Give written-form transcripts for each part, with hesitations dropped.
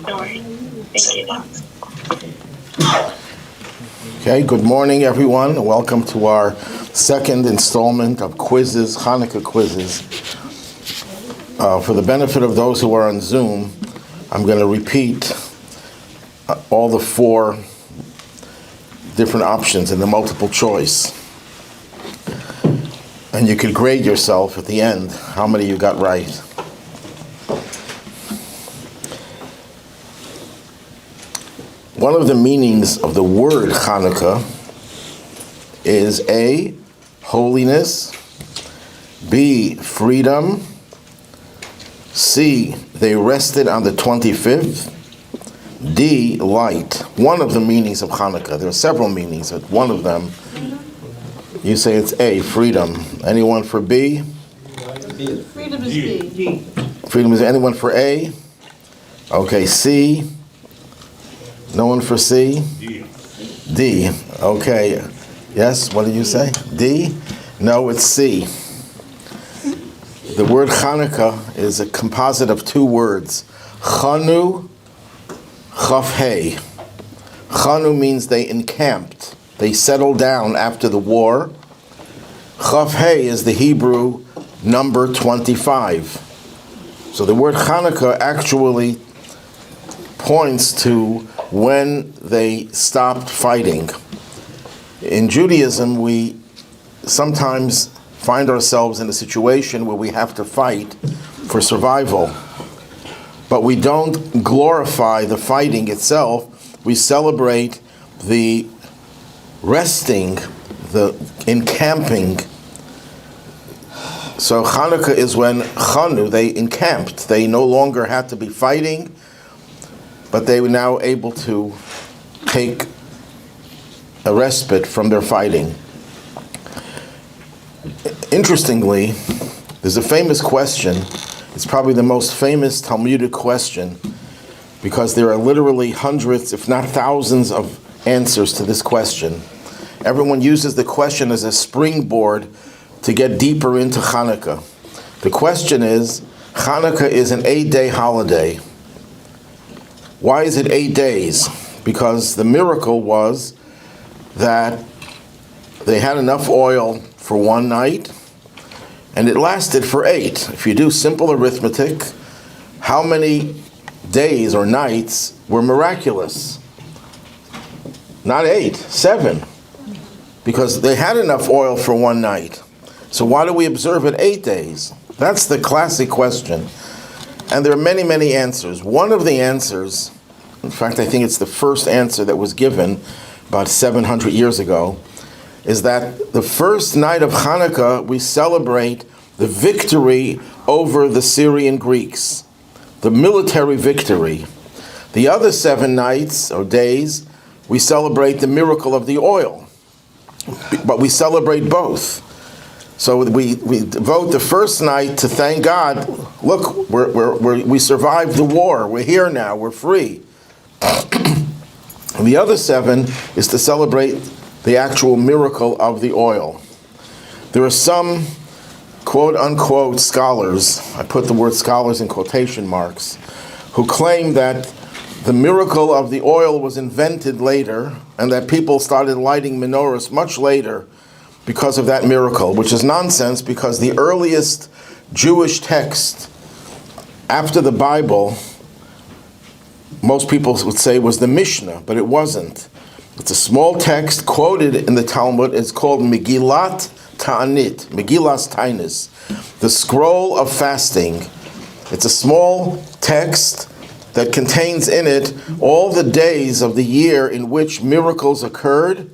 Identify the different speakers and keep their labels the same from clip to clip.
Speaker 1: Okay, good morning, everyone. Welcome to our second installment of quizzes, Hanukkah quizzes. For the benefit of those who are on Zoom, I'm going to repeat all the four different options in the multiple choice. And you can grade yourself at the end how many you got right. One of the meanings of the word Hanukkah is A, holiness, B, freedom, C, they rested on the 25th, D, light. One of the meanings of Hanukkah. There are several meanings, but one of them, you say it's A, freedom. Anyone for B?
Speaker 2: Freedom is B.
Speaker 1: Freedom is anyone for A? Okay, C. No one for C? D. Okay. Yes, what did you say? D? No, it's C. The word Chanukah is a composite of two words. Chanu, Chaf Hey. Chanu means they encamped. They settled down after the war. Chaf Hey is the Hebrew number 25. So the word Chanukah actually points to when they stopped fighting. In Judaism, we sometimes find ourselves in a situation where we have to fight for survival. But we don't glorify the fighting itself. We celebrate the resting, the encamping. So Hanukkah is when Chanu, they encamped. They no longer had to be fighting, but they were now able to take a respite from their fighting. Interestingly, there's a famous question. It's probably the most famous Talmudic question, because there are literally hundreds, if not thousands, of answers to this question. Everyone uses the question as a springboard to get deeper into Hanukkah. The question is, Hanukkah is an 8-day holiday. Why is it 8 days? Because the miracle was that they had enough oil for one night, and it lasted for 8. If you do simple arithmetic, how many days or nights were miraculous? Not 8, 7. Because they had enough oil for one night. So why do we observe it 8 days? That's the classic question. And there are many, many answers. One of the answers, in fact, I think it's the first answer that was given about 700 years ago, is that the first night of Hanukkah, we celebrate the victory over the Syrian Greeks, the military victory. The other 7 nights or days, we celebrate the miracle of the oil. But we celebrate both. So we devote the first night to thank God. Look, we survived the war. We're here now. We're free. And the other 7 is to celebrate the actual miracle of the oil. There are some quote-unquote scholars, I put the word scholars in quotation marks, who claim that the miracle of the oil was invented later and that people started lighting menorahs much later because of that miracle, which is nonsense, because the earliest Jewish text after the Bible, most people would say, was the Mishnah, but it wasn't. It's a small text quoted in the Talmud. It's called Megillat Ta'anit, Megillas Tainis, the scroll of fasting. It's a small text that contains in it all the days of the year in which miracles occurred,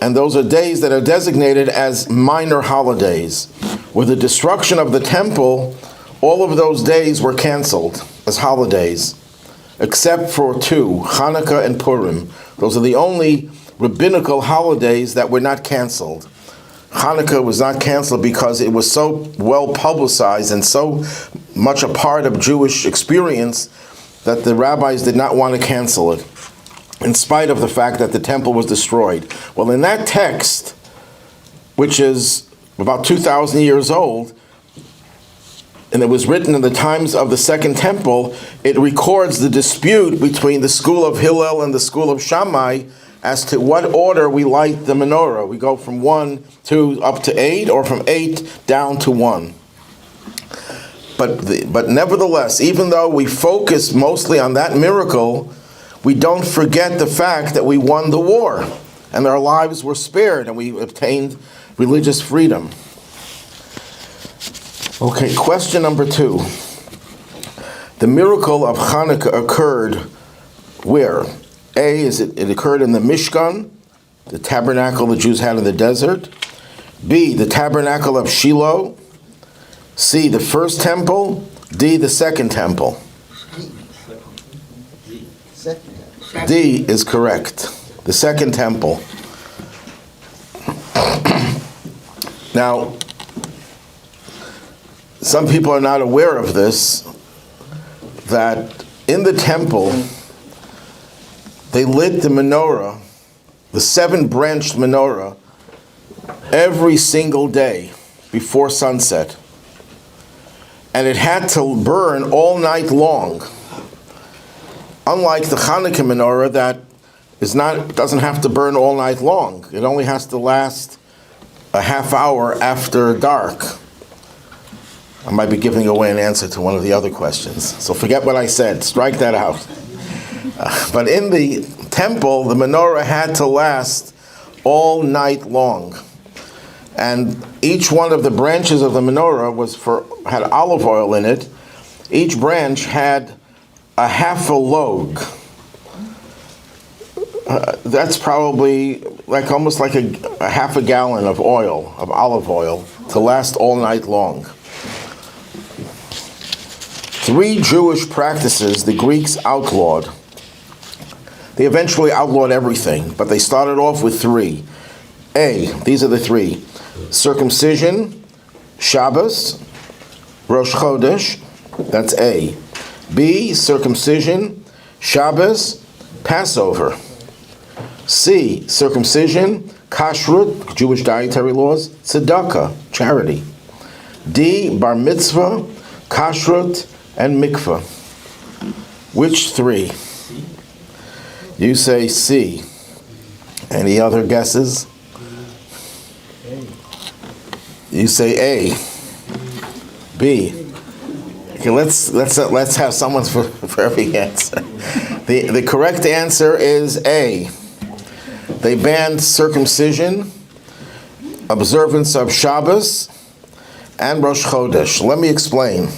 Speaker 1: and those are days that are designated as minor holidays. With the destruction of the temple, all of those days were canceled as holidays, except for 2, Hanukkah and Purim. Those are the only rabbinical holidays that were not canceled. Hanukkah was not canceled because it was so well publicized and so much a part of Jewish experience that the rabbis did not want to cancel it, in spite of the fact that the temple was destroyed. Well, in that text, which is about 2,000 years old, and it was written in the times of the Second Temple, it records the dispute between the school of Hillel and the school of Shammai as to what order we light the menorah. We go from 1, 2, up to 8, or from 8 down to 1. But nevertheless, even though we focus mostly on that miracle, we don't forget the fact that we won the war, and our lives were spared, and we obtained religious freedom. Okay, question number 2. The miracle of Hanukkah occurred where? A, it occurred in the Mishkan, the tabernacle the Jews had in the desert. B, the tabernacle of Shiloh. C, the first temple. D, the second temple. D is correct. The second temple. Now, some people are not aware of this, that in the temple, they lit the menorah, the 7-branched menorah, every single day before sunset. And it had to burn all night long. Unlike the Hanukkah menorah that doesn't have to burn all night long. It only has to last a half hour after dark. I might be giving away an answer to one of the other questions. So forget what I said. Strike that out. But in the temple, the menorah had to last all night long. And each one of the branches of the menorah had olive oil in it. Each branch had a half a log. That's probably almost like a half a gallon of olive oil, to last all night long. 3 Jewish practices the Greeks outlawed. They eventually outlawed everything, but they started off with 3. A, these are the 3. Circumcision, Shabbos, Rosh Chodesh, that's A. B, circumcision, Shabbos, Passover. C, circumcision, kashrut, Jewish dietary laws, tzedakah, charity. D, bar mitzvah, kashrut, and mikvah. Which 3? You say C. Any other guesses? You say A. B. Okay, let's have someone for every answer. The correct answer is A. They banned circumcision, observance of Shabbos, and Rosh Chodesh. Let me explain.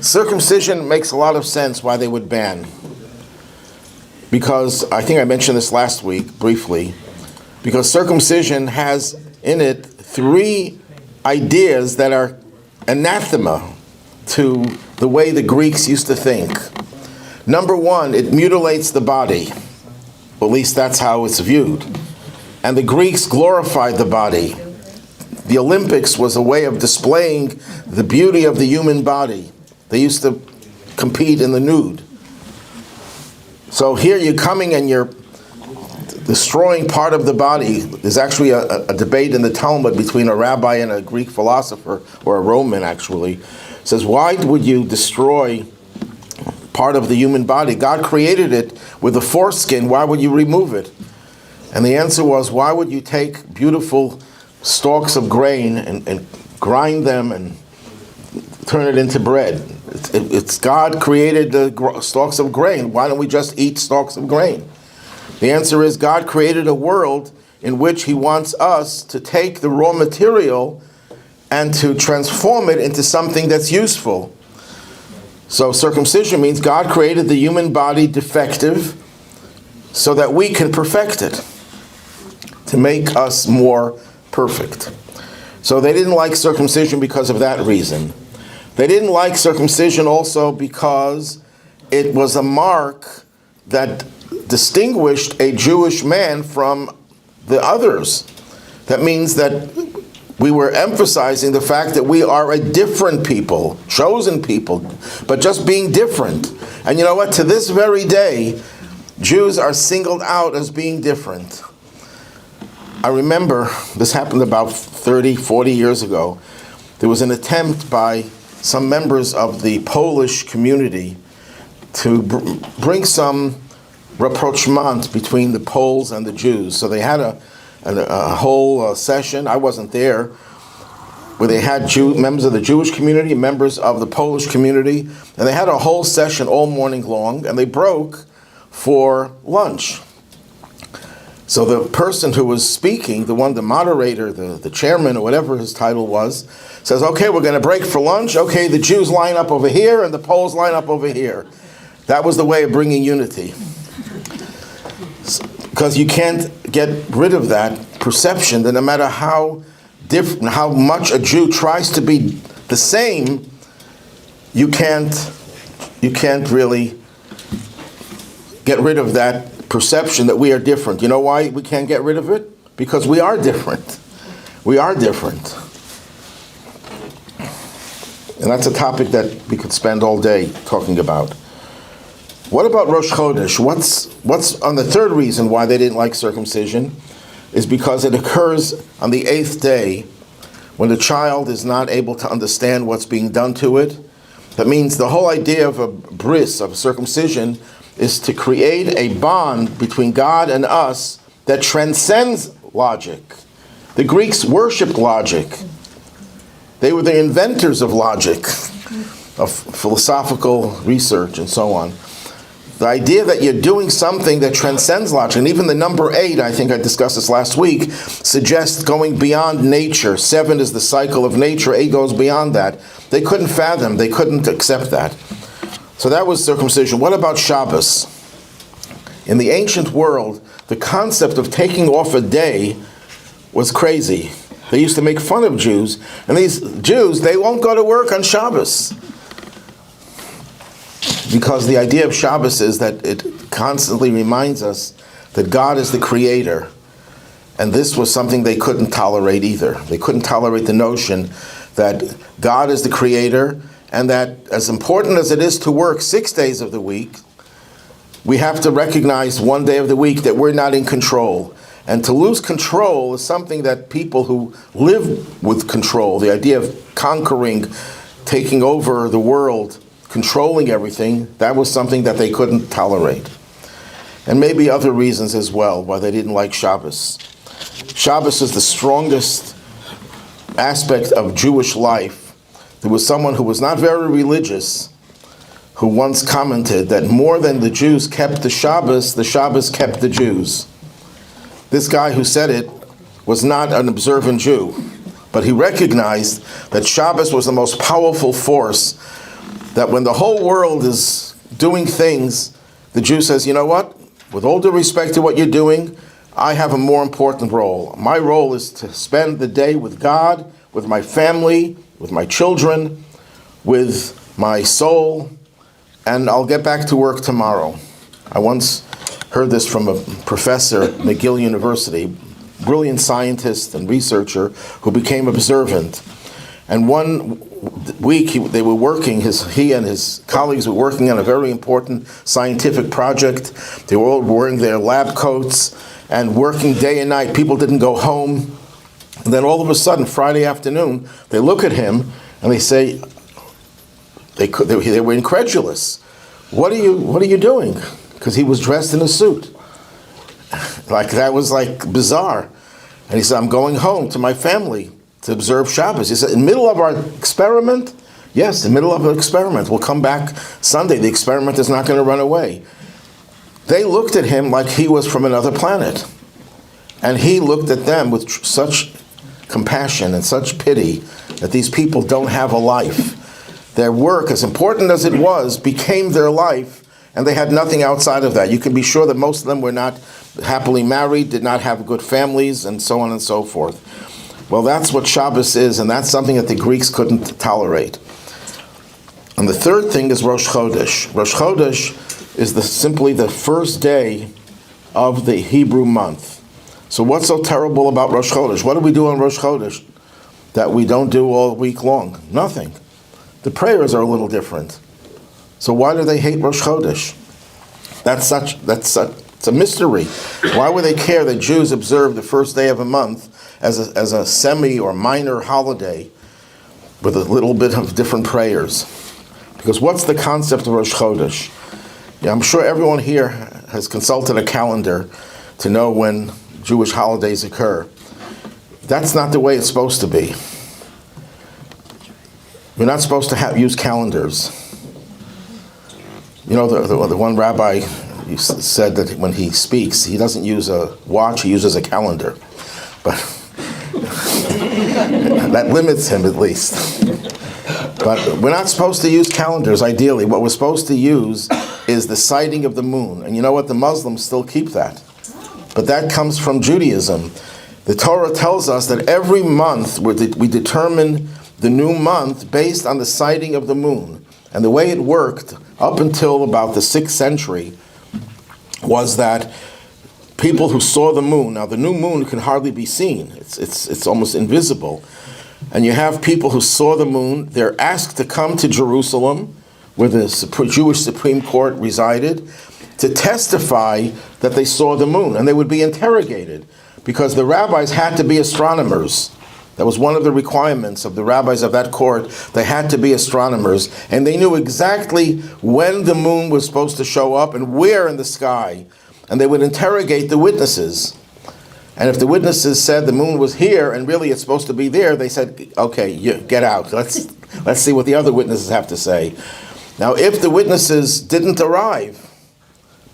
Speaker 1: Circumcision makes a lot of sense why they would ban. Because, I think I mentioned this last week, briefly, because circumcision has in it 3 ideas that are anathema to the way the Greeks used to think. Number 1, it mutilates the body. Well, at least that's how it's viewed. And the Greeks glorified the body. The Olympics was a way of displaying the beauty of the human body. They used to compete in the nude. So here you're coming and you're destroying part of the body. There's actually a debate in the Talmud between a rabbi and a Greek philosopher, or a Roman actually. It says, why would you destroy part of the human body? God created it with a foreskin. Why would you remove it? And the answer was, why would you take beautiful stalks of grain and grind them and turn it into bread? It's God created the stalks of grain. Why don't we just eat stalks of grain? The answer is God created a world in which He wants us to take the raw material and to transform it into something that's useful. So circumcision means God created the human body defective so that we can perfect it, to make us more perfect. So they didn't like circumcision because of that reason. They didn't like circumcision also because it was a mark that distinguished a Jewish man from the others. That means that we were emphasizing the fact that we are a different people, chosen people, but just being different. And you know what? To this very day, Jews are singled out as being different. I remember, this happened about 30, 40 years ago. There was an attempt by some members of the Polish community to bring some rapprochement between the Poles and the Jews. So they had a whole session, I wasn't there, where they had members of the Jewish community, members of the Polish community, and they had a whole session all morning long, and they broke for lunch. So the person who was speaking, the moderator, the chairman, or whatever his title was, says, okay, we're going to break for lunch. Okay, the Jews line up over here, and the Poles line up over here. That was the way of bringing unity. Because you can't get rid of that perception that no matter how different, how much a Jew tries to be the same, you can't really get rid of that perception that we are different. You know why we can't get rid of it? Because we are different. We are different. And that's a topic that we could spend all day talking about. What about Rosh Chodesh? What's on the third reason why they didn't like circumcision is because it occurs on the 8th day when the child is not able to understand what's being done to it. That means the whole idea of a bris, of circumcision, is to create a bond between God and us that transcends logic. The Greeks worshipped logic. They were the inventors of logic, of philosophical research and so on. The idea that you're doing something that transcends logic, and even the number 8, I think I discussed this last week, suggests going beyond nature. 7 is the cycle of nature, 8 goes beyond that. They couldn't fathom, they couldn't accept that. So that was circumcision. What about Shabbos? In the ancient world, the concept of taking off a day was crazy. They used to make fun of Jews, and these Jews, they won't go to work on Shabbos. Because the idea of Shabbos is that it constantly reminds us that God is the creator. And this was something they couldn't tolerate either. They couldn't tolerate the notion that God is the creator, and that as important as it is to work 6 days of the week, we have to recognize one day of the week that we're not in control. And to lose control is something that people who live with control, the idea of conquering, taking over the world, controlling everything, that was something that they couldn't tolerate. And maybe other reasons as well why they didn't like Shabbos. Shabbos is the strongest aspect of Jewish life. There was someone who was not very religious who once commented that more than the Jews kept the Shabbos kept the Jews. This guy who said it was not an observant Jew, but he recognized that Shabbos was the most powerful force, that when the whole world is doing things, the Jew says, you know what? With all due respect to what you're doing, I have a more important role. My role is to spend the day with God, with my family, with my children, with my soul, and I'll get back to work tomorrow. I once heard this from a professor at McGill University, brilliant scientist and researcher who became observant. And one week they were working, he and his colleagues were working on a very important scientific project. They were all wearing their lab coats and working day and night. People didn't go home. And then all of a sudden, Friday afternoon, they look at him and they say, they were incredulous. What are you doing? Because he was dressed in a suit. Like, that was like bizarre. And he said, I'm going home to my family to observe Shabbos. He said, in the middle of our experiment? Yes, in the middle of an experiment. We'll come back Sunday. The experiment is not going to run away. They looked at him like he was from another planet. And he looked at them with such compassion and such pity that these people don't have a life. Their work, as important as it was, became their life, and they had nothing outside of that. You can be sure that most of them were not happily married, did not have good families, and so on and so forth. Well, that's what Shabbos is, and that's something that the Greeks couldn't tolerate. And the third thing is Rosh Chodesh. Rosh Chodesh is simply the first day of the Hebrew month. So what's so terrible about Rosh Chodesh? What do we do on Rosh Chodesh that we don't do all week long? Nothing. The prayers are a little different. So why do they hate Rosh Chodesh? It's a mystery. Why would they care that Jews observe the first day of a month as a semi or minor holiday? with a little bit of different prayers. Because what's the concept of Rosh Chodesh? Yeah, I'm sure everyone here has consulted a calendar to know when Jewish holidays occur. That's not the way it's supposed to be. You're not supposed to use calendars. You know, the one rabbi said that when he speaks, he doesn't use a watch, he uses a calendar. But that limits him at least. But we're not supposed to use calendars, ideally. What we're supposed to use is the sighting of the moon. And you know what? The Muslims still keep that. But that comes from Judaism. The Torah tells us that every month we determine the new month based on the sighting of the moon. And the way it worked up until about the 6th century was that people who saw the moon, now the new moon can hardly be seen. It's almost invisible. And you have people who saw the moon. They're asked to come to Jerusalem, where the Jewish Supreme Court resided, to testify that they saw the moon. And they would be interrogated, because the rabbis had to be astronomers. That was one of the requirements of the rabbis of that court. They had to be astronomers. And they knew exactly when the moon was supposed to show up and where in the sky. And they would interrogate the witnesses. And if the witnesses said the moon was here and really it's supposed to be there, they said, okay, get out. Let's see what the other witnesses have to say. Now, if the witnesses didn't arrive,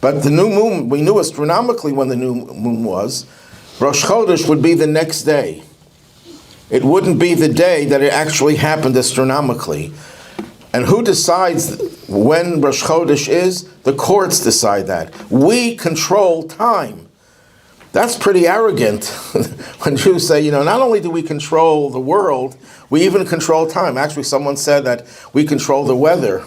Speaker 1: but the new moon, we knew astronomically when the new moon was, Rosh Chodesh would be the next day. It wouldn't be the day that it actually happened astronomically. And who decides when Rosh Chodesh is? The courts decide that. We control time. That's pretty arrogant when Jews say, not only do we control the world, we even control time. Actually, someone said that we control the weather.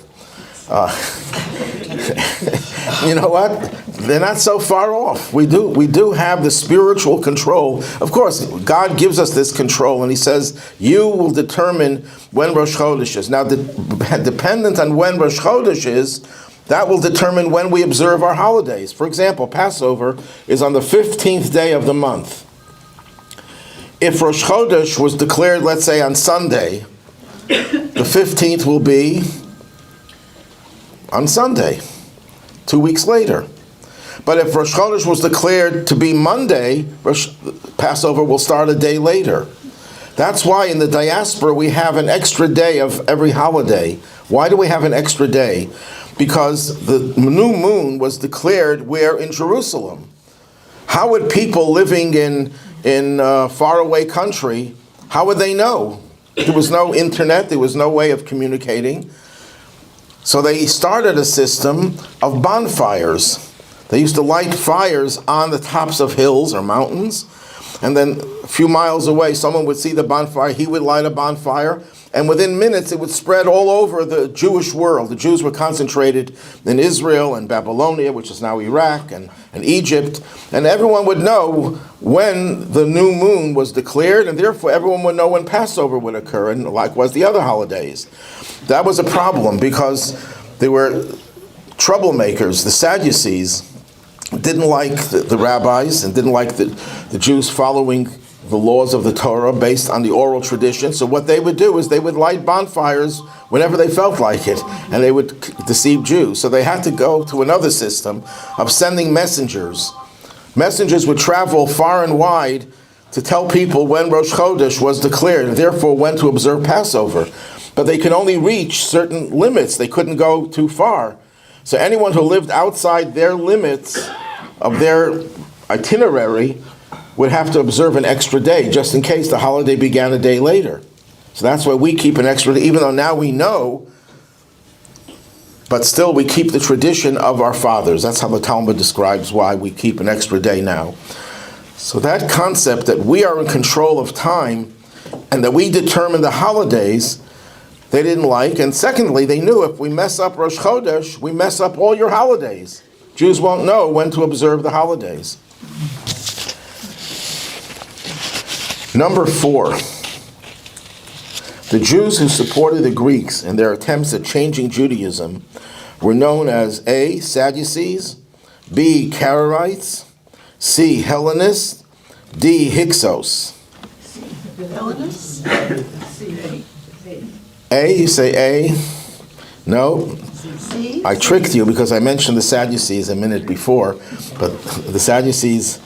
Speaker 1: You know what? They're not so far off. We do have the spiritual control. Of course, God gives us this control, and he says, you will determine when Rosh Chodesh is. Now, dependent on when Rosh Chodesh is, that will determine when we observe our holidays. For example, Passover is on the 15th day of the month. If Rosh Chodesh was declared, let's say, on Sunday, the 15th will be on Sunday, 2 weeks later. But if Rosh Chodesh was declared to be Monday, Passover will start a day later. That's why in the diaspora we have an extra day of every holiday. Why do we have an extra day? Because the new moon was declared where? In Jerusalem. How would people living in faraway country, how would they know? There was no internet, there was no way of communicating. So they started a system of bonfires. They used to light fires on the tops of hills or mountains, and then a few miles away someone would see the bonfire, he would light a bonfire, and within minutes it would spread all over the Jewish world. The Jews were concentrated in Israel and Babylonia, which is now Iraq, and Egypt, and everyone would know when the new moon was declared, and therefore everyone would know when Passover would occur, and likewise the other holidays. That was a problem because there were troublemakers. The Sadducees didn't like the rabbis and didn't like the Jews following the laws of the Torah based on the oral tradition. So what they would do is they would light bonfires whenever they felt like it, and they would deceive Jews. So they had to go to another system of sending messengers. Messengers would travel far and wide to tell people when Rosh Chodesh was declared, and therefore when to observe Passover. But they could only reach certain limits. They couldn't go too far. So anyone who lived outside their limits of their itinerary would have to observe an extra day, just in case the holiday began a day later. So that's why we keep an extra day, even though now we know, but still we keep the tradition of our fathers. That's how the Talmud describes why we keep an extra day now. So that concept that we are in control of time and that we determine the holidays, they didn't like. And secondly, they knew if we mess up Rosh Chodesh, we mess up all your holidays. Jews won't know when to observe the holidays. Number 4. The Jews who supported the Greeks in their attempts at changing Judaism were known as A, Sadducees, B, Karaites, C, Hellenists, D, Hyksos.
Speaker 2: Hellenists?
Speaker 1: A, you say A. No,
Speaker 2: C.
Speaker 1: I tricked you because I mentioned the Sadducees a minute before, but the Sadducees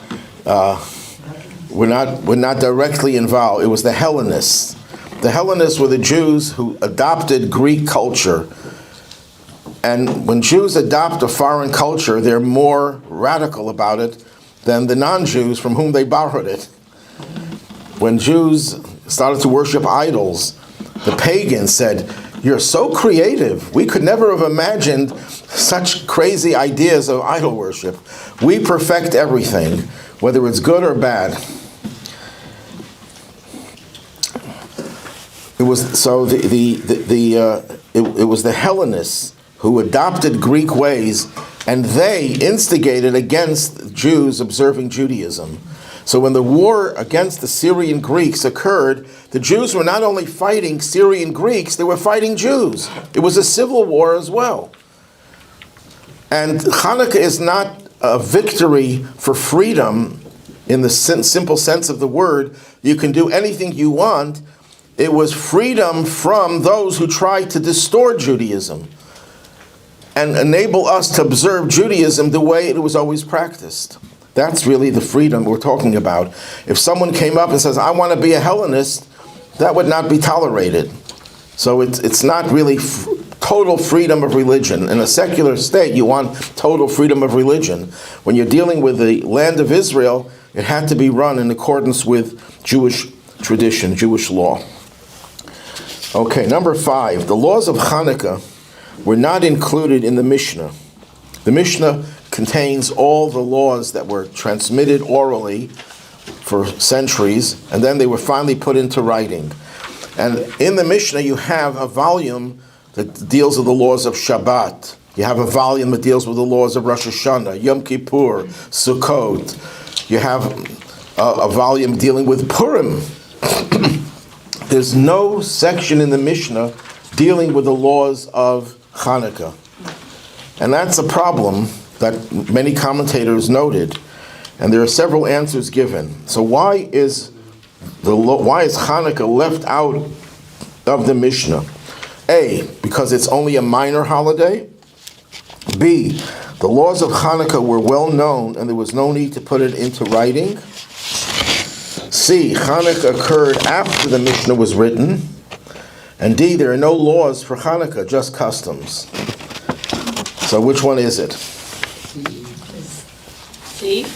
Speaker 1: were not directly involved. It was the Hellenists. The Hellenists were the Jews who adopted Greek culture. And when Jews adopt a foreign culture, they're more radical about it than the non-Jews from whom they borrowed it. When Jews started to worship idols, the pagans said, "You're so creative. We could never have imagined such crazy ideas of idol worship. We perfect everything, whether it's good or bad." It was it was the Hellenists who adopted Greek ways, and they instigated against Jews observing Judaism. So when the war against the Syrian Greeks occurred, the Jews were not only fighting Syrian Greeks, they were fighting Jews. It was a civil war as well. And Hanukkah is not a victory for freedom in the simple sense of the word. You can do anything you want. It was freedom from those who tried to distort Judaism and enable us to observe Judaism the way it was always practiced. That's really the freedom we're talking about. If someone came up and says, "I want to be a Hellenist," that would not be tolerated. So it's not really total freedom of religion. In a secular state, you want total freedom of religion. When you're dealing with the land of Israel, it had to be run in accordance with Jewish tradition, Jewish law. Okay, number 5. The laws of Hanukkah were not included in the Mishnah. The Mishnah contains all the laws that were transmitted orally for centuries, and then they were finally put into writing. And in the Mishnah, you have a volume that deals with the laws of Shabbat. You have a volume that deals with the laws of Rosh Hashanah, Yom Kippur, Sukkot. You have a volume dealing with Purim. There's no section in the Mishnah dealing with the laws of Hanukkah. And that's a problem that many commentators noted, and there are several answers given. So why is Hanukkah left out of the Mishnah? A, because it's only a minor holiday. B, the laws of Hanukkah were well known and there was no need to put it into writing. C, Hanukkah occurred after the Mishnah was written. And D, there are no laws for Hanukkah, just customs. So which one is it?
Speaker 2: C.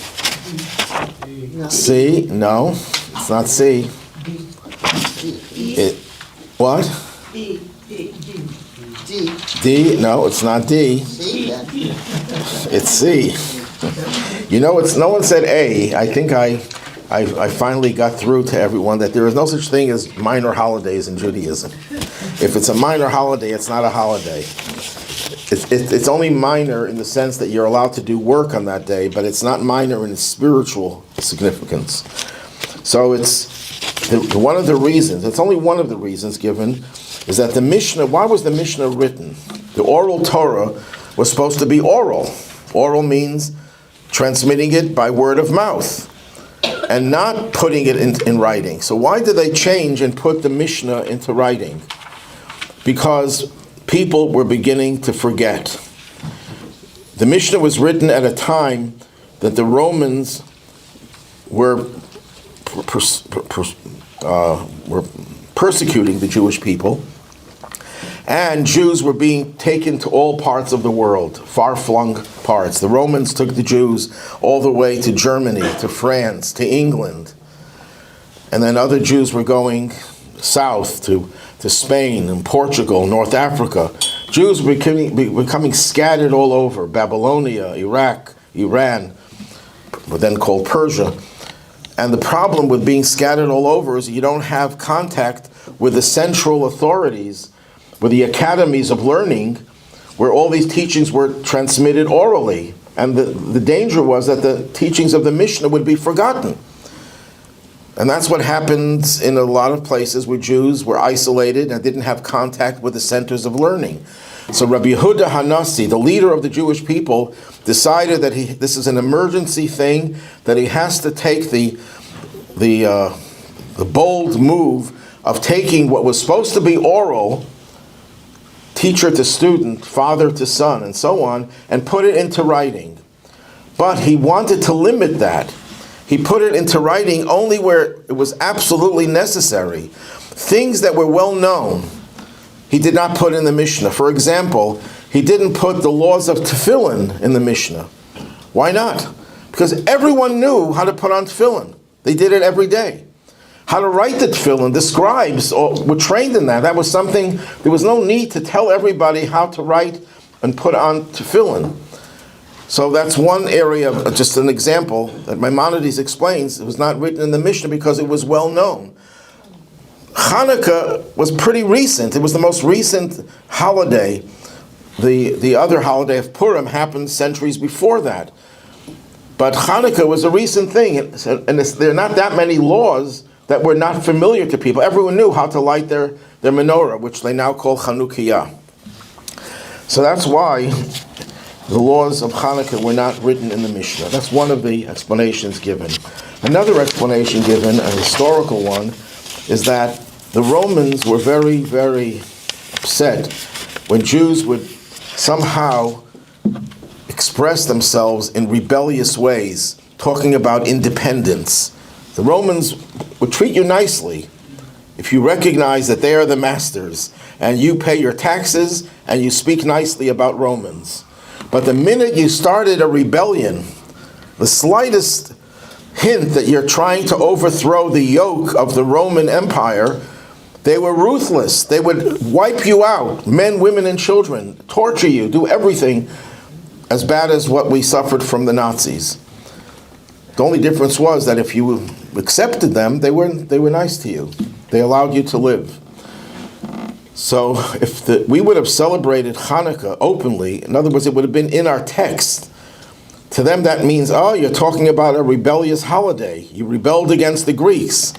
Speaker 1: C? No, it's not C. What?
Speaker 2: D.
Speaker 1: D? No, it's not D. It's C. You know, no one said A. I think I finally got through to everyone that there is no such thing as minor holidays in Judaism. If it's a minor holiday, it's not a holiday. It's only minor in the sense that you're allowed to do work on that day, but it's not minor in its spiritual significance. So it's one of the reasons, it's only one of the reasons given, is that the Mishnah, why was the Mishnah written? The oral Torah was supposed to be oral. Oral means transmitting it by word of mouth and not putting it in writing. So why did they change and put the Mishnah into writing? Because people were beginning to forget. The Mishnah was written at a time that the Romans were persecuting the Jewish people, and Jews were being taken to all parts of the world, far-flung parts. The Romans took the Jews all the way to Germany, to France, to England, and then other Jews were going south to Spain and Portugal, North Africa. Jews were becoming scattered all over, Babylonia, Iraq, Iran, then called Persia. And the problem with being scattered all over is you don't have contact with the central authorities, with the academies of learning, where all these teachings were transmitted orally. And the danger was that the teachings of the Mishnah would be forgotten. And that's what happens in a lot of places where Jews were isolated and didn't have contact with the centers of learning. So Rabbi Yehuda Hanassi, the leader of the Jewish people, decided that this is an emergency thing, that he has to take the bold move of taking what was supposed to be oral teacher to student, father to son, and so on, and put it into writing. But he wanted to limit that. He put it into writing only where it was absolutely necessary. Things that were well known, he did not put in the Mishnah. For example, he didn't put the laws of tefillin in the Mishnah. Why not? Because everyone knew how to put on tefillin. They did it every day. How to write the tefillin, the scribes were trained in that. That was something, there was no need to tell everybody how to write and put on tefillin. So that's one area, just an example, that Maimonides explains. It was not written in the Mishnah because it was well known. Hanukkah was pretty recent. It was the most recent holiday. The other holiday of Purim happened centuries before that. But Hanukkah was a recent thing, and there are not that many laws that were not familiar to people. Everyone knew how to light their menorah, which they now call Chanukah. So that's why the laws of Hanukkah were not written in the Mishnah. That's one of the explanations given. Another explanation given, a historical one, is that the Romans were very, very upset when Jews would somehow express themselves in rebellious ways, talking about independence. The Romans would treat you nicely if you recognize that they are the masters and you pay your taxes and you speak nicely about Romans. But the minute you started a rebellion, the slightest hint that you're trying to overthrow the yoke of the Roman Empire, they were ruthless. They would wipe you out, men, women, and children, torture you, do everything as bad as what we suffered from the Nazis. The only difference was that if you accepted them, they were nice to you. They allowed you to live. So if we would have celebrated Hanukkah openly, in other words, it would have been in our text. To them that means, oh, you're talking about a rebellious holiday. You rebelled against the Greeks.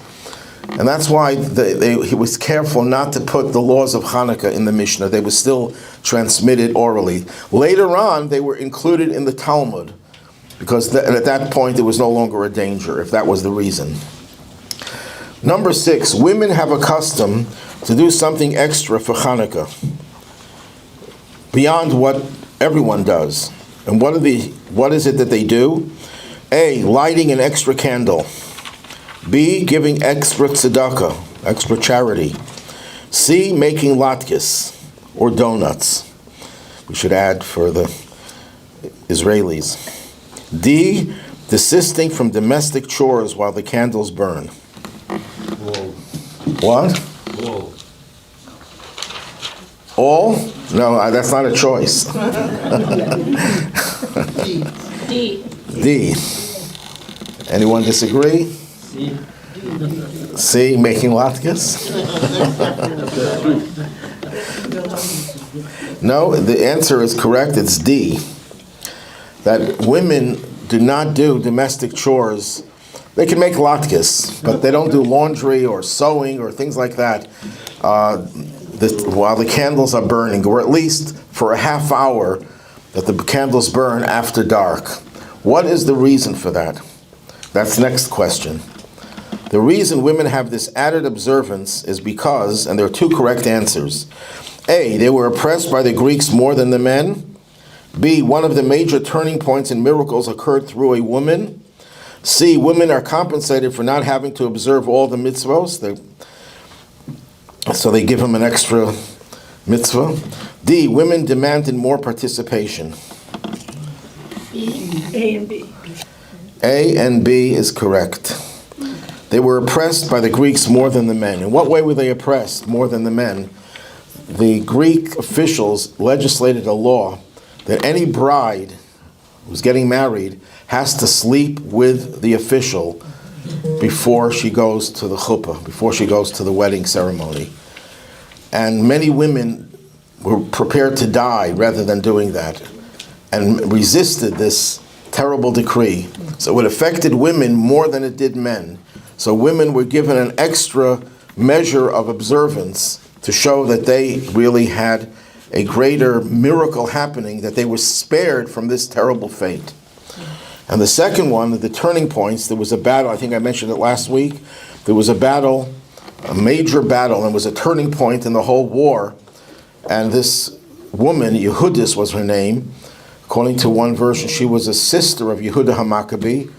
Speaker 1: And that's why he was careful not to put the laws of Hanukkah in the Mishnah. They were still transmitted orally. Later on, they were included in the Talmud, because at that point it was no longer a danger, if that was the reason. Number 6, women have a custom to do something extra for Hanukkah, beyond what everyone does. And what is it that they do? A, lighting an extra candle. B, giving extra tzedakah, extra charity. C, making latkes, or donuts. We should add for the Israelis. D, desisting from domestic chores while the candles burn.
Speaker 3: Whoa.
Speaker 1: What?
Speaker 3: Whoa.
Speaker 1: All? No, that's not a choice.
Speaker 2: D.
Speaker 1: D. Anyone disagree? C, making latkes? No, the answer is correct. It's D. That women do not do domestic chores. They can make latkes, but they don't do laundry or sewing or things like that while the candles are burning, or at least for a half hour that the candles burn after dark. What is the reason for that? That's the next question. The reason women have this added observance is because, and there are two correct answers. A, they were oppressed by the Greeks more than the men. B, one of the major turning points in miracles occurred through a woman. C, women are compensated for not having to observe all the mitzvos, so they give them an extra mitzvah. D, women demanded more participation.
Speaker 2: A and B.
Speaker 1: A and B is correct. They were oppressed by the Greeks more than the men. In what way were they oppressed more than the men? The Greek officials legislated a law that any bride who's getting married has to sleep with the official before she goes to the chuppah, before she goes to the wedding ceremony. And many women were prepared to die rather than doing that, and resisted this terrible decree. So it affected women more than it did men. So women were given an extra measure of observance to show that they really had a greater miracle happening, that they were spared from this terrible fate. And the second one, the turning points, there was a battle, I think I mentioned it last week, there was a battle, a major battle, and it was a turning point in the whole war. And this woman, Yehudis was her name. According to one version, she was a sister of Yehuda HaMaccabee,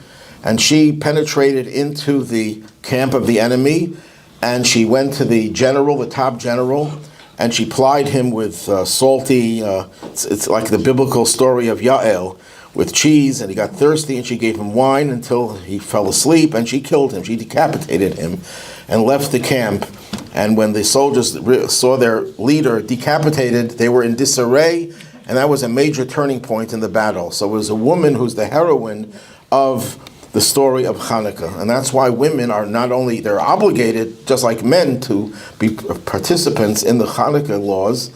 Speaker 1: and she penetrated into the camp of the enemy, and she went to the general, the top general, and she plied him with salty, it's like the biblical story of Yael, with cheese, and he got thirsty, and she gave him wine until he fell asleep, and she killed him. She decapitated him and left the camp. And when the soldiers saw their leader decapitated, they were in disarray, and that was a major turning point in the battle. So it was a woman who's the heroine of the story of Hanukkah. And that's why women are not only, they're obligated, just like men, to be participants in the Hanukkah laws,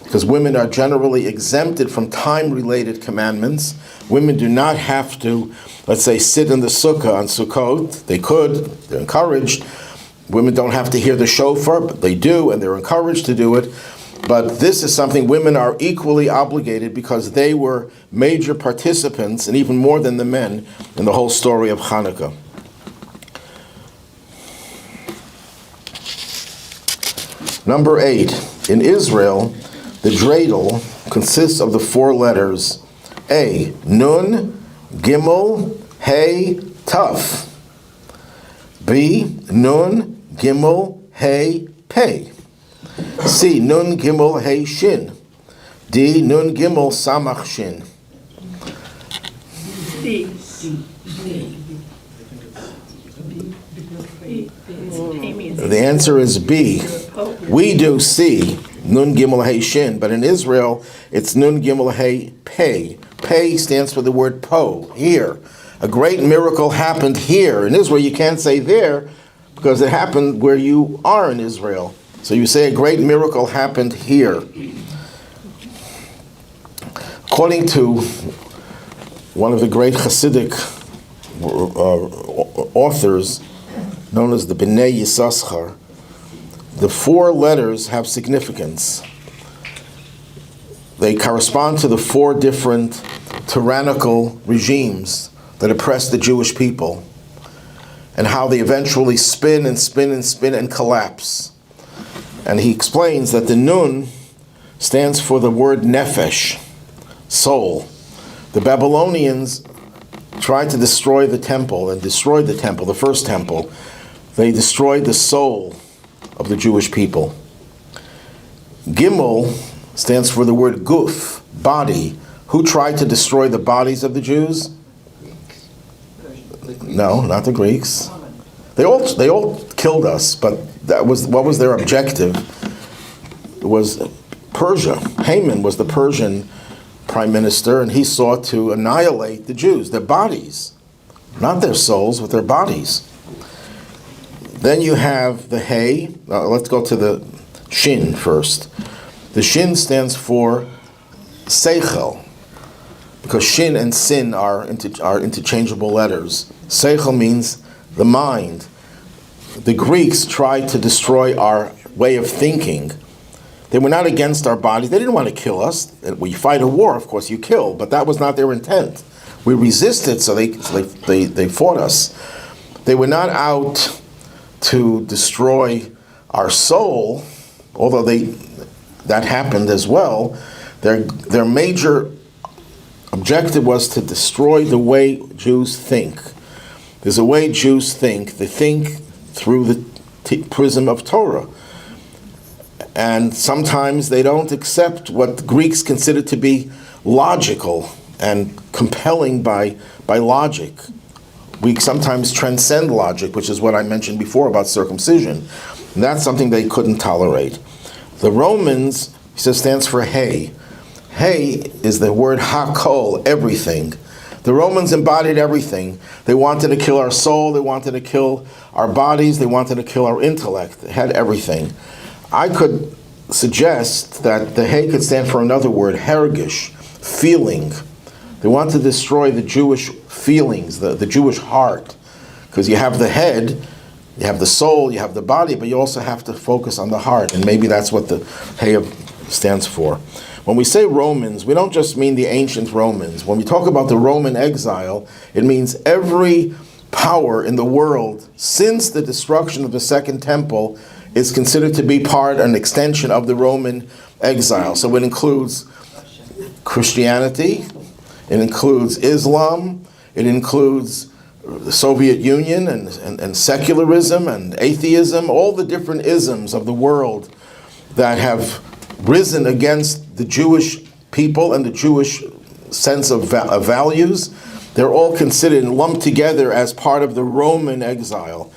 Speaker 1: because women are generally exempted from time-related commandments. Women do not have to, let's say, sit in the sukkah on Sukkot. They could, they're encouraged. Women don't have to hear the shofar, but they do, and they're encouraged to do it. But this is something women are equally obligated because they were major participants, and even more than the men, in the whole story of Hanukkah. Number 8. In Israel, the Dreidel consists of the 4 letters A, Nun, Gimel, Hey, Taf. B, Nun, Gimel, Hey, Pei. C, Nun, Gimel, Hey, Shin. D, Nun, Gimel, Samach, Shin.
Speaker 2: D.
Speaker 1: The answer is B. We do C, Nun, Gimel, Hey, Shin, but in Israel, it's Nun, Gimel, Hey, Pei. Pei stands for the word po, here. A great miracle happened here. In Israel, you can't say there because it happened where you are in Israel. So you say a great miracle happened here. According to one of the great Hasidic authors, known as the Bnei Yissaschar, the 4 letters have significance. They correspond to the 4 different tyrannical regimes that oppressed the Jewish people, and how they eventually spin and spin and spin and collapse. And he explains that the Nun stands for the word nefesh, soul. The Babylonians tried to destroy the temple and destroyed the temple, the first temple. They destroyed the soul of the Jewish people. Gimel stands for the word guf, body. Who tried to destroy the bodies of the Jews? No, not the Greeks. They all killed us, but what was their objective? It was Persia. Haman was the Persian prime minister, and he sought to annihilate the Jews, their bodies, not their souls, but their bodies. Then you have the Hey. Let's go to the Shin first. The Shin stands for Seichel, because Shin and Sin are interchangeable letters. Seichel means the mind. The Greeks tried to destroy our way of thinking. They were not against our bodies. They didn't want to kill us. When you fight a war, of course, you kill, but that was not their intent. We resisted, so they fought us. They were not out to destroy our soul, although that happened as well. Their major objective was to destroy the way Jews think. There's a way Jews think. They think through the prism of Torah. And sometimes they don't accept what the Greeks consider to be logical and compelling by logic. We sometimes transcend logic, which is what I mentioned before about circumcision. And that's something they couldn't tolerate. The Romans, he says, stands for Hey. Hey is the word hakol, everything. The Romans embodied everything. They wanted to kill our soul, they wanted to kill our bodies, they wanted to kill our intellect. They had everything. I could suggest that the Hey could stand for another word, hergish, feeling. They want to destroy the Jewish feelings, the Jewish heart. Because you have the head, you have the soul, you have the body, but you also have to focus on the heart. And maybe that's what the Hey stands for. When we say Romans, we don't just mean the ancient Romans. When we talk about the Roman exile, it means every power in the world since the destruction of the Second Temple is considered to be part, an extension of the Roman exile. So it includes Christianity, it includes Islam, it includes the Soviet Union and secularism and atheism, all the different isms of the world that have risen against the Jewish people and the Jewish sense of values. They're all considered and lumped together as part of the Roman exile.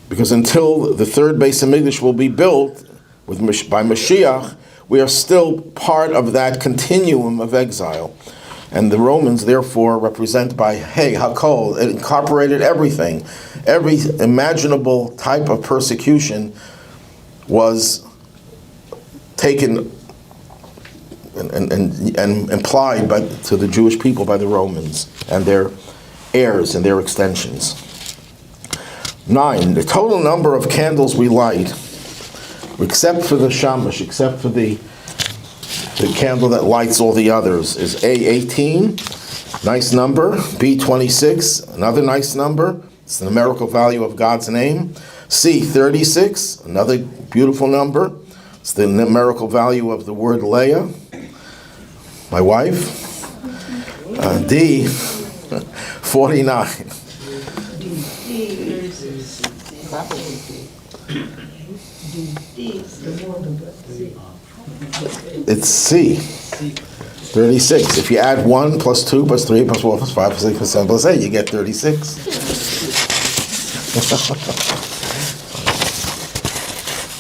Speaker 1: Because until the third Beis Hamikdash will be built by Mashiach, we are still part of that continuum of exile. And the Romans, therefore, represent by Hakol. It incorporated everything. Every imaginable type of persecution was taken and applied to the Jewish people by the Romans and their heirs and their extensions. 9, the total number of candles we light, except for the shamash, except for the candle that lights all the others, is A, 18, nice number. B, 26, another nice number. It's the numerical value of God's name. C, 36, another beautiful number. It's the numerical value of the word Leah, my wife. D, 49. It's C, 36. If you add 1 plus 2 plus 3 plus 4 plus 5 plus 6 plus 7 plus 8, you get 36.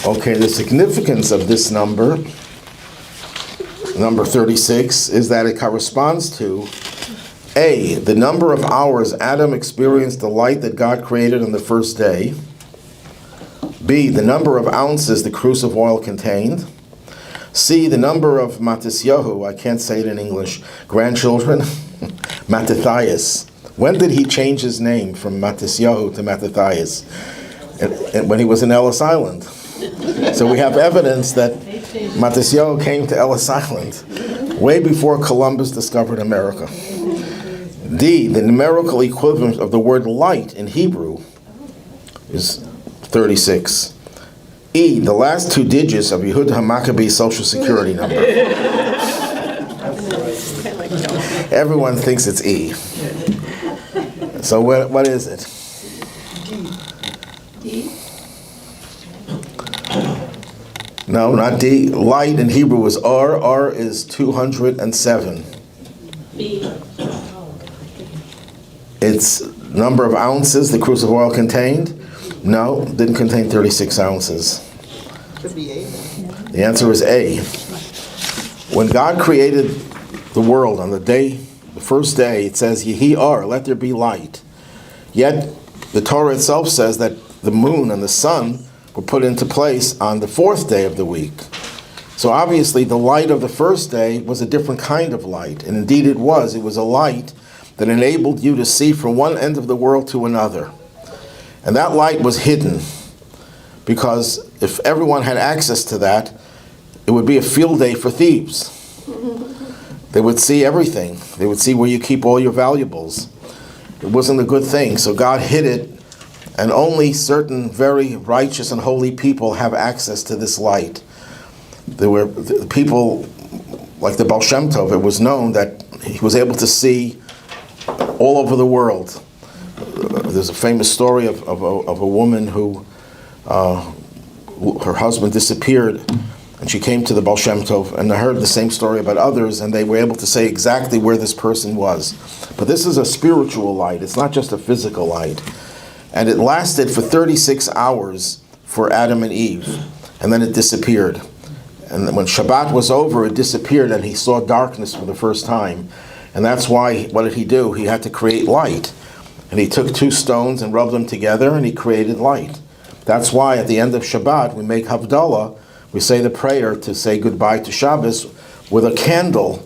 Speaker 1: Okay, the significance of this number 36, is that it corresponds to A, the number of hours Adam experienced the light that God created on the first day. B, the number of ounces the cruse of oil contained. C, the number of Matisyahu, I can't say it in English, grandchildren, Mattathias. When did he change his name from Matisyahu to Mattathias? And when he was in Ellis Island. So we have evidence that Matisyahu came to Ellis Island way before Columbus discovered America. D, the numerical equivalent of the word light in Hebrew is 36. E, the last 2 digits of Yehuda HaMaccabee's social security number. Everyone thinks it's E. So what is it?
Speaker 2: D.
Speaker 1: No, not D. Light in Hebrew is R. R is 207.
Speaker 2: B.
Speaker 1: It's number of ounces the cruse of oil contained. No, didn't contain 36 ounces.
Speaker 4: Should be A.
Speaker 1: The answer is A. When God created the world on the first day, it says, Yehi Ar, let there be light. Yet, the Torah itself says that the moon and the sun were put into place on the 4th day of the week. So obviously, the light of the first day was a different kind of light. And indeed it was. It was a light that enabled you to see from one end of the world to another. And that light was hidden, because if everyone had access to that, it would be a field day for thieves. They would see everything. They would see where you keep all your valuables. It wasn't a good thing, so God hid it, and only certain very righteous and holy people have access to this light. There were people like the Baal Shem Tov. It was known that he was able to see all over the world. There's a famous story of a woman who her husband disappeared, and she came to the Baal Shem Tov, and I heard the same story about others, and they were able to say exactly where this person was. But this is a spiritual light. It's not just a physical light. And it lasted for 36 hours for Adam and Eve, and then it disappeared. And when Shabbat was over, it disappeared, and he saw darkness for the first time. And that's why, what did he do? He had to create light. And he took 2 stones and rubbed them together, and he created light. That's why at the end of Shabbat, we make Havdalah. We say the prayer to say goodbye to Shabbos with a candle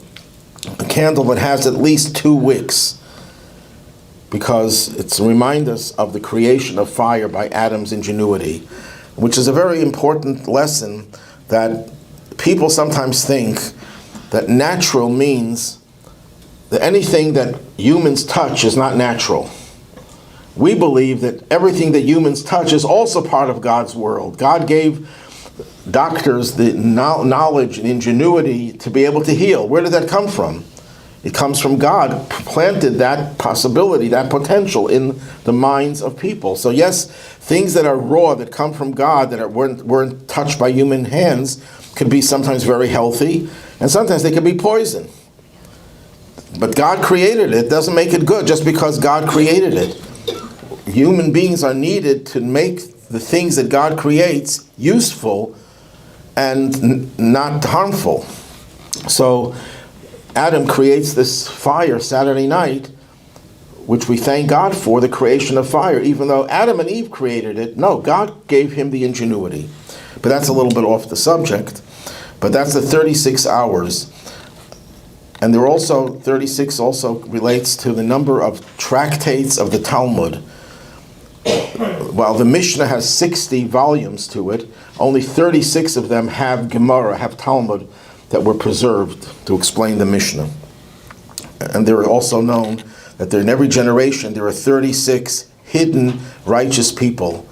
Speaker 1: that has at least 2 wicks, because it's to remind us of the creation of fire by Adam's ingenuity, which is a very important lesson, that people sometimes think that natural means that anything that humans touch is not natural. We believe that everything that humans touch is also part of God's world. God gave doctors the knowledge and ingenuity to be able to heal. Where did that come from? It comes from God, planted that possibility, that potential in the minds of people. So yes, things that are raw, that come from God, that weren't touched by human hands, could be sometimes very healthy, and sometimes they can be poison. But God created it. It doesn't make it good just because God created it. Human beings are needed to make the things that God creates useful and not harmful. So Adam creates this fire Saturday night, which we thank God for, the creation of fire. Even though Adam and Eve created it, no, God gave him the ingenuity. But that's a little bit off the subject. But that's the 36 hours. And there are also, 36 also relates to the number of tractates of the Talmud. While the Mishnah has 60 volumes to it, only 36 of them have Gemara, have Talmud, that were preserved to explain the Mishnah. And there are also known that in every generation there are 36 hidden righteous people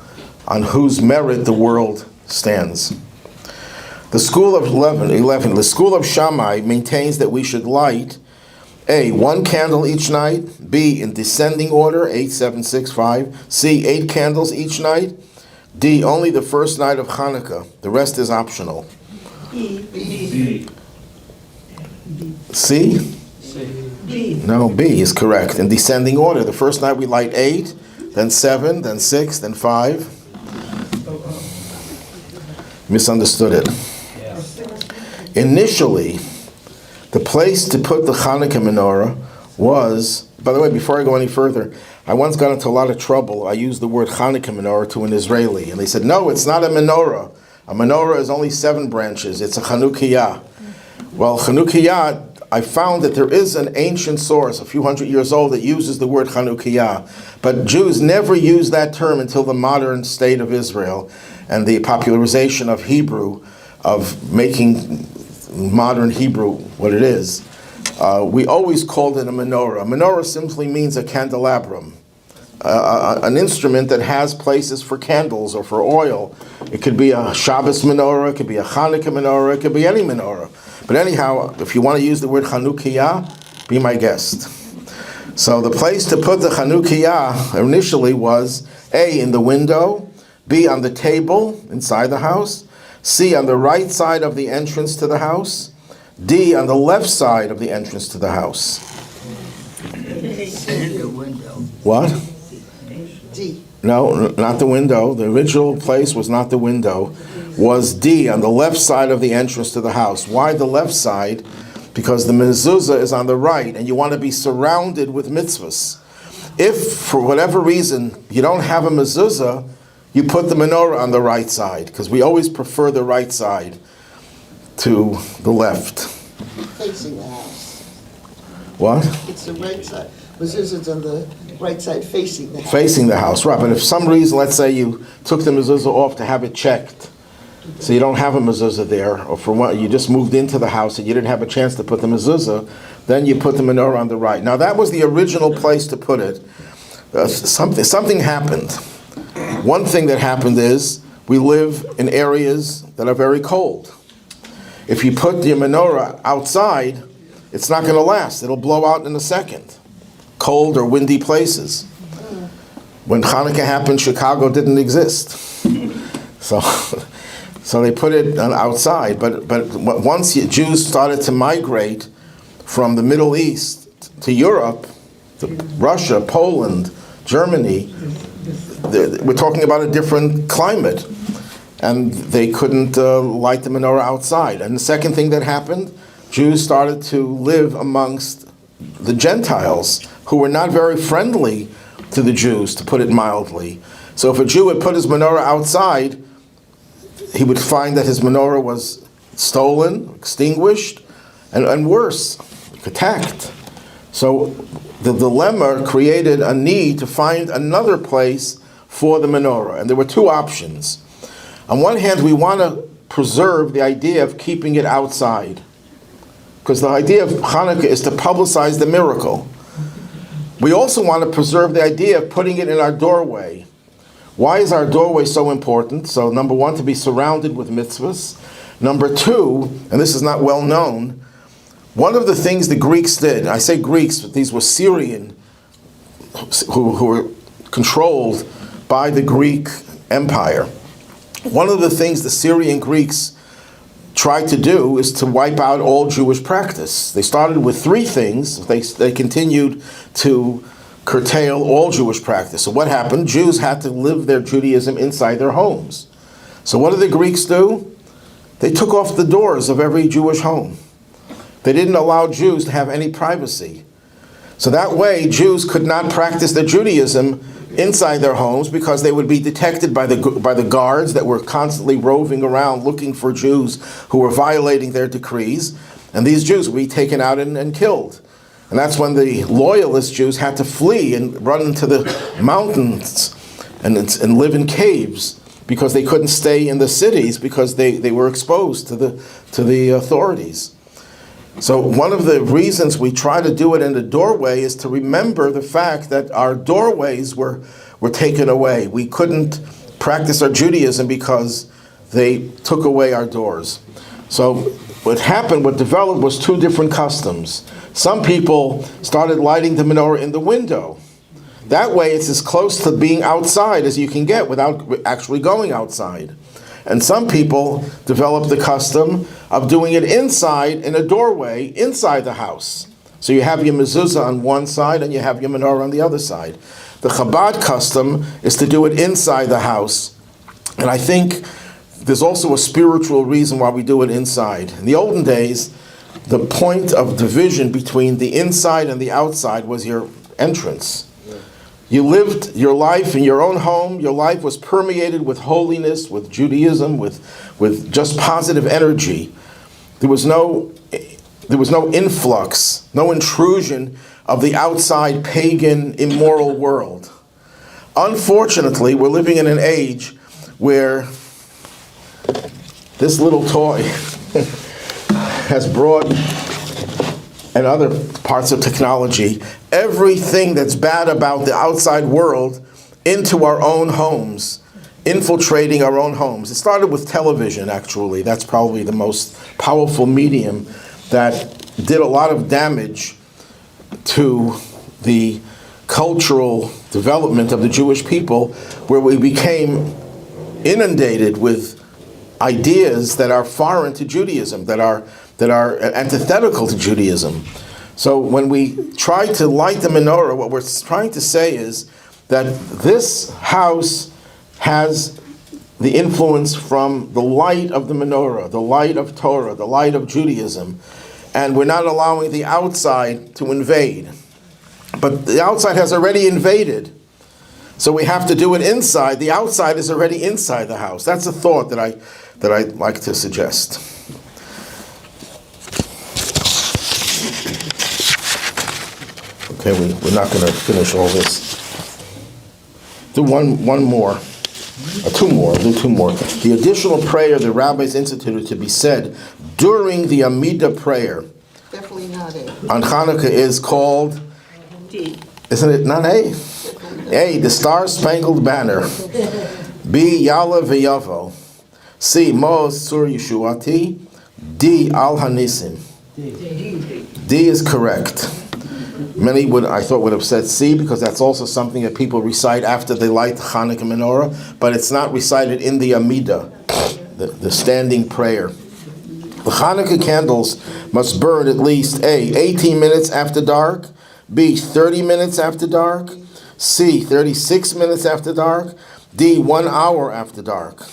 Speaker 1: on whose merit the world stands. The school of 11, the school of Shammai maintains that we should light A, 1 candle each night, B, in descending order, 8, 7, 6, 5, C, 8 candles each night, D, only the first night of Hanukkah, the rest is optional.
Speaker 3: B.
Speaker 1: C? No, B is correct. In descending order, the first night we light 8, then 7, then 6, then 5. Misunderstood it. Initially, the place to put the Hanukkah menorah was, by the way, before I go any further, I once got into a lot of trouble. I used the word Hanukkah menorah to an Israeli, and they said, no, it's not a menorah. A menorah is only 7 branches. It's a Chanukiah. Well, Chanukiah, I found that there is an ancient source, a few hundred years old, that uses the word Chanukiah. But Jews never used that term until the modern state of Israel and the popularization of Hebrew, of making modern Hebrew what it is. We always called it a menorah. A menorah simply means a candelabrum. An instrument that has places for candles or for oil. It could be a Shabbos menorah, it could be a Hanukkah menorah, it could be any menorah. But anyhow, if you want to use the word Chanukiah, be my guest. So the place to put the Chanukiah initially was A, in the window, B, on the table inside the house, C, on the right side of the entrance to the house, D, on the left side of the entrance to the house. What? D. No, not the window. The original place was not the window. Was D, on the left side of the entrance to the house. Why the left side? Because the mezuzah is on the right, and you want to be surrounded with mitzvahs. If, for whatever reason, you don't have a mezuzah, you put the menorah on the right side, because we always prefer the right side to the left.
Speaker 4: Facing the house.
Speaker 1: What?
Speaker 4: It's the right side. Mezuzah's on the right side facing the house.
Speaker 1: Facing the house, right. But if some reason, let's say you took the mezuzah off to have it checked, so you don't have a mezuzah there, or for what you just moved into the house and you didn't have a chance to put the mezuzah, then you put the menorah on the right. Now that was the original place to put it. Something happened. One thing that happened is we live in areas that are very cold. If you put the menorah outside, it's not going to last. It'll blow out in a second. Cold or windy places. When Hanukkah happened, Chicago didn't exist. So they put it outside. But once Jews started to migrate from the Middle East to Europe, to Russia, Poland, Germany, we're talking about a different climate. And they couldn't light the menorah outside. And the second thing that happened, Jews started to live amongst the Gentiles, who were not very friendly to the Jews, to put it mildly. So if a Jew would put his menorah outside, he would find that his menorah was stolen, extinguished, and worse, attacked. So the dilemma created a need to find another place for the menorah. And there were 2 options. On one hand, we want to preserve the idea of keeping it outside, because the idea of Hanukkah is to publicize the miracle. We also want to preserve the idea of putting it in our doorway, Why is our doorway so important? So number one, to be surrounded with mitzvahs. Number two, and this is not well known, one of the things the Greeks did, I say Greeks, but these were Syrian, who were controlled by the Greek Empire. One of the things the Syrian Greeks tried to do is to wipe out all Jewish practice. They started with three things. They continued to curtail all Jewish practice. So what happened? Jews had to live their Judaism inside their homes. So what did the Greeks do? They took off the doors of every Jewish home. They didn't allow Jews to have any privacy. So that way, Jews could not practice their Judaism inside their homes because they would be detected by the guards that were constantly roving around looking for Jews who were violating their decrees. And these Jews would be taken out and killed. And that's when the loyalist Jews had to flee and run into the mountains and live in caves because they couldn't stay in the cities because they were exposed to the authorities. So one of the reasons we try to do it in the doorway is to remember the fact that our doorways were taken away. We couldn't practice our Judaism because they took away our doors. So what developed was two different customs. Some people started lighting the menorah in the window. That way it's as close to being outside as you can get without actually going outside. And some people developed the custom of doing it inside in a doorway inside the house. So you have your mezuzah on one side and you have your menorah on the other side. The Chabad custom is to do it inside the house. And I think there's also a spiritual reason why we do it inside. In the olden days, the point of division between the inside and the outside was your entrance. You lived your life in your own home. Your life was permeated with holiness, with Judaism, with just positive energy. There was no influx, no intrusion of the outside pagan, immoral world. Unfortunately, we're living in an age where this little toy has brought, and other parts of technology, everything that's bad about the outside world into our own homes, infiltrating our own homes. It started with television, actually. That's probably the most powerful medium that did a lot of damage to the cultural development of the Jewish people, where we became inundated with ideas that are foreign to Judaism, that are antithetical to Judaism. So when we try to light the menorah, what we're trying to say is that this house has the influence from the light of the menorah, the light of Torah, the light of Judaism, and we're not allowing the outside to invade. But the outside has already invaded, so we have to do it inside. The outside is already inside the house. That's a thought that I'd like to suggest. Okay, we're not going to finish all this. Do one more. Two more. Do two more. The additional prayer the rabbis instituted to be said during the Amidah prayer
Speaker 4: Definitely not A.
Speaker 1: on Hanukkah is called,
Speaker 2: D.
Speaker 1: isn't it not A? A, the Star-Spangled Banner. B, Yala V'Yavo. C, Moz Sur Yeshuati. D, Al Hanisim. D is correct. Many I thought would have said C, because that's also something that people recite after they light the Hanukkah menorah, but it's not recited in the Amidah, the standing prayer. The Hanukkah candles must burn at least A, 18 minutes after dark, B, 30 minutes after dark, C, 36 minutes after dark, D, 1 hour after dark.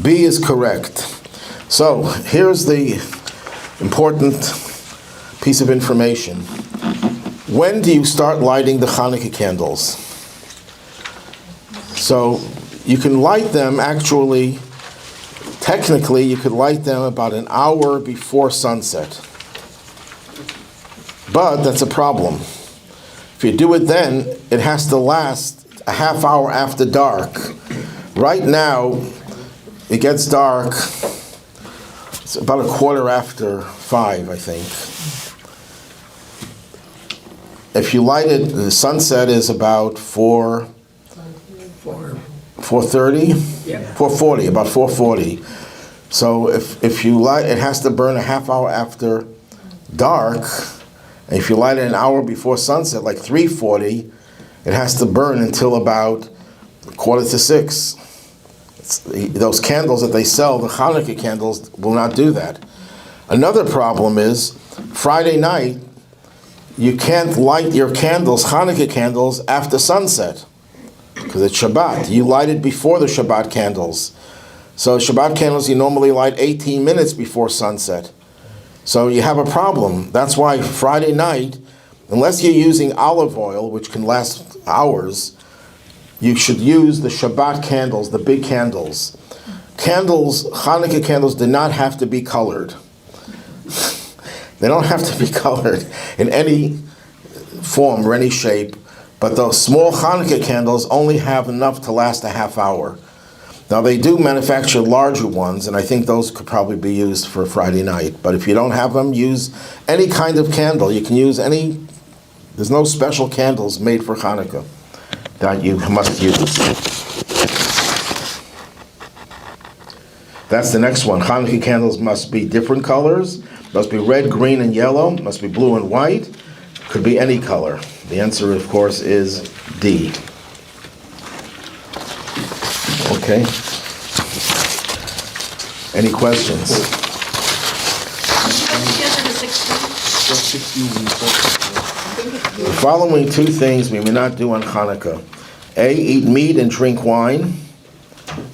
Speaker 1: B is correct. So here's the important piece of information. When do you start lighting the Hanukkah candles? So you can light them actually, technically you could light them about an hour before sunset. But that's a problem. If you do it then, it has to last a half hour after dark. Right now, it gets dark, it's about 5:15, I think. If you light it, the sunset is about 4 4:30?
Speaker 3: Yeah.
Speaker 1: 4:40, about 4:40. So if you light, it has to burn a half hour after dark. And if you light it an hour before sunset, like 3:40, it has to burn until about 5:45. Those candles that they sell, the Hanukkah candles, will not do that. Another problem is, Friday night, you can't light your candles, Hanukkah candles, after sunset, because it's Shabbat. You light it before the Shabbat candles. So Shabbat candles you normally light 18 minutes before sunset. So you have a problem. That's why Friday night, unless you're using olive oil, which can last hours, you should use the Shabbat candles, the big candles. Candles, Hanukkah candles, do not have to be colored. They don't have to be colored in any form or any shape, but those small Hanukkah candles only have enough to last a half hour. Now they do manufacture larger ones, and I think those could probably be used for Friday night. But if you don't have them, use any kind of candle. You can use any, there's no special candles made for Hanukkah that you must use. That's the next one. Hanukkah candles must be different colors, must be red, green, and yellow, must be blue and white, could be any color. The answer, of course, is D. Okay. Any questions? The following two things we may not do on Hanukkah. A, eat meat and drink wine.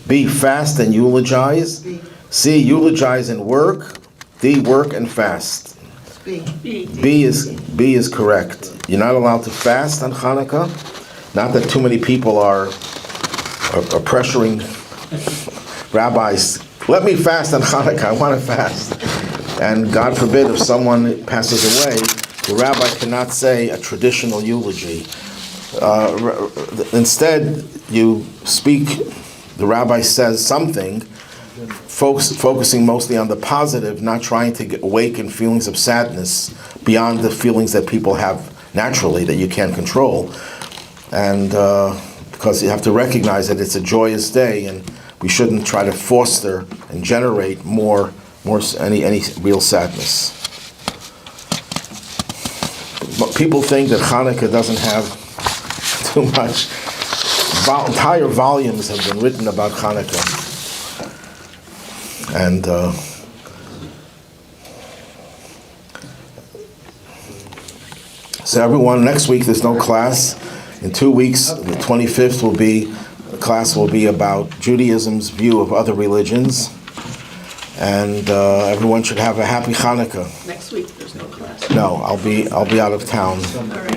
Speaker 1: B, fast and eulogize. C, eulogize and work. D, work and fast.
Speaker 4: B.
Speaker 1: B is correct. You're not allowed to fast on Hanukkah. Not that too many people are pressuring rabbis. Let me fast on Hanukkah. I want to fast. And God forbid if someone passes away, the rabbi cannot say a traditional eulogy. Instead, you speak, the rabbi says something, focusing mostly on the positive, not trying to awaken feelings of sadness beyond the feelings that people have naturally that you can't control. And because you have to recognize that it's a joyous day, and we shouldn't try to foster and generate any real sadness. But people think that Hanukkah doesn't have too much. Entire volumes have been written about Hanukkah. And so everyone, next week there's no class. In 2 weeks, the 25th the class will be about Judaism's view of other religions. And everyone should have a happy Hanukkah.
Speaker 3: Next week, there's no class.
Speaker 1: No, I'll be out of town.
Speaker 3: All right.